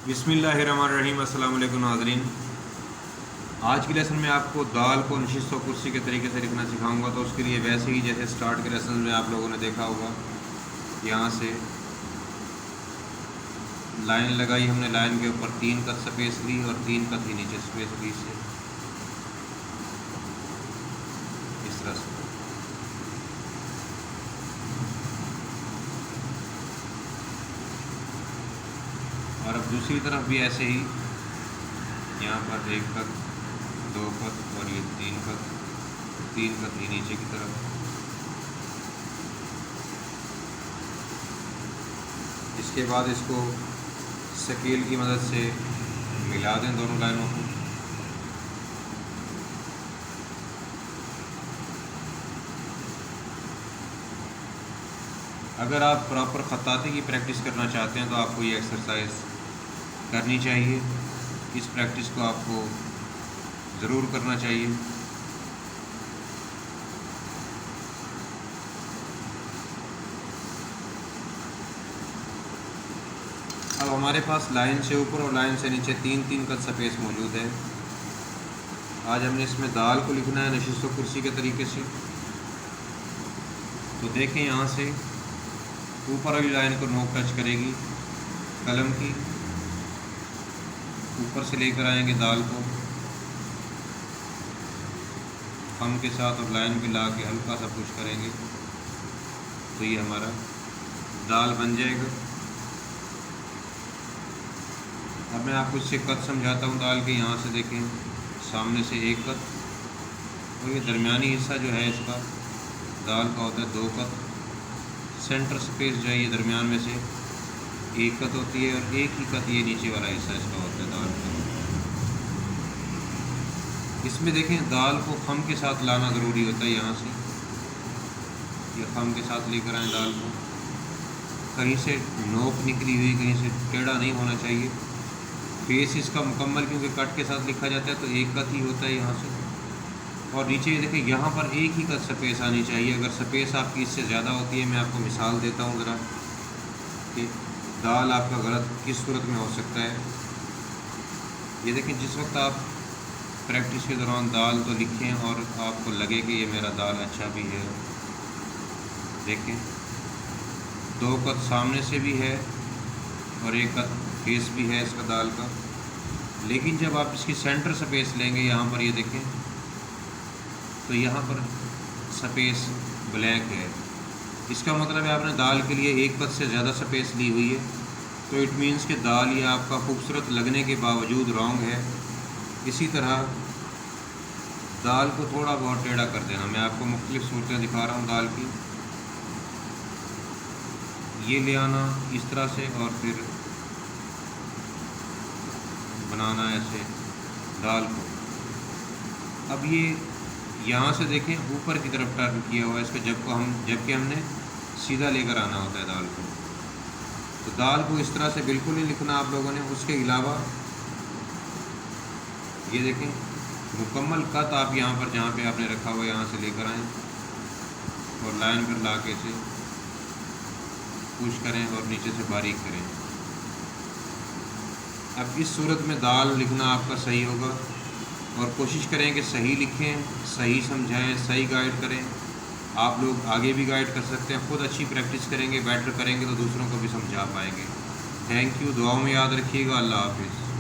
बिस्मिल्लाहिर्रहमानिर्रहीम। अस्सलाम वालेकुम नाज़रीन। आज की लेसन में आपको दाल को नशिस्त व कुर्सी के तरीके से लिखना सिखाऊंगा। तो उसके लिए वैसे ही जैसे स्टार्ट के लेसन में आप लोगों ने देखा होगा, यहाँ से लाइन लगाई हमने, लाइन के ऊपर 3 कत स्पेस ली और 3 कत ही नीचे स्पेस ली से इस तरह से। और अब दूसरी तरफ भी ऐसे ही, यहाँ पर 1 कत, 2 कत और ये 3 कत, 3 कत ही नीचे की तरफ। इसके बाद इसको स्केल की मदद से मिला दें दोनों लाइनों को। अगर आप प्रॉपर ख़त्ताती की प्रैक्टिस करना चाहते हैं तो आपको ये एक्सरसाइज करनी चाहिए। इस प्रैक्टिस को आपको ज़रूर करना चाहिए। अब हमारे पास लाइन से ऊपर और लाइन से नीचे 3-3 कत स्पेस मौजूद है। आज हमने इसमें दाल को लिखना है नशिस्त व कुर्सी के तरीके से। तो देखें, यहाँ से ऊपर वाली लाइन को नोक टच करेगी कलम की, ऊपर से लेकर आएंगे दाल को हम के साथ और लाइन पे ला के हल्का सा पुश करेंगे तो ये हमारा दाल बन जाएगा। अब मैं आपको इससे कट समझाता हूँ दाल के। यहाँ से देखें, सामने से 1 कत और ये दरमियानी हिस्सा जो है इसका दाल का होता है 2 कत। सेंटर स्पेस जो है ये दरमियान में से 1 कत होती है और 1 ही कत ये नीचे वाला हिस्सा इसका होता है दाल का। इसमें देखें, दाल को खम के साथ लाना ज़रूरी होता है। यहाँ से ये खम के साथ लेकर आएँ दाल को। कहीं से नोक निकली हुई, कहीं से टेढ़ा नहीं होना चाहिए। फेस इसका मुकम्मल, क्योंकि कट के साथ लिखा जाता है तो 1 कत ही होता है यहाँ से। और नीचे देखिए, यहाँ पर 1 ही कत स्पेस आनी चाहिए। अगर स्पेस आपकी इससे ज़्यादा होती है, मैं आपको मिसाल देता हूँ ज़रा कि दाल आपका गलत किस सूरत में हो सकता है। ये देखें, जिस वक्त आप प्रैक्टिस के दौरान दाल तो लिखें और आपको लगे कि ये मेरा दाल अच्छा भी है, देखें 2 कत सामने से भी है और 1 कत फेस भी है इसका दाल का। लेकिन जब आप इसकी सेंटर स्पेस लेंगे, यहाँ पर ये देखें, तो यहाँ पर स्पेस ब्लैक है। इसका मतलब है आपने दाल के लिए 1 कत से ज़्यादा स्पेस ली हुई है। तो इट मीन्स कि दाल ये आपका खूबसूरत लगने के बावजूद रॉन्ग है। इसी तरह दाल को थोड़ा बहुत टेढ़ा कर देना। मैं आपको मुख्तलिफ सूरतें दिखा रहा हूँ दाल की। ये ले आना इस तरह से और फिर बनाना ऐसे दाल को। अब ये यहाँ से देखें, ऊपर की तरफ टर्न किया हुआ है इसका, जबकि हमने सीधा लेकर आना होता है दाल को। तो दाल को इस तरह से बिल्कुल नहीं लिखना आप लोगों ने। उसके अलावा ये देखें, मुकम्मल कट आप यहाँ पर जहाँ पे आपने रखा हुआ है यहाँ से लेकर आएँ और लाइन पर ला के इसे पुश करें और नीचे से बारीक करें। अब इस सूरत में दाल लिखना आपका सही होगा। और कोशिश करें कि सही लिखें, सही समझाएं, सही गाइड करें। आप लोग आगे भी गाइड कर सकते हैं। ख़ुद अच्छी प्रैक्टिस करेंगे, बेटर करेंगे तो दूसरों को भी समझा पाएंगे। Thank you. दुआओं में याद रखिएगा। अल्लाह हाफिज़।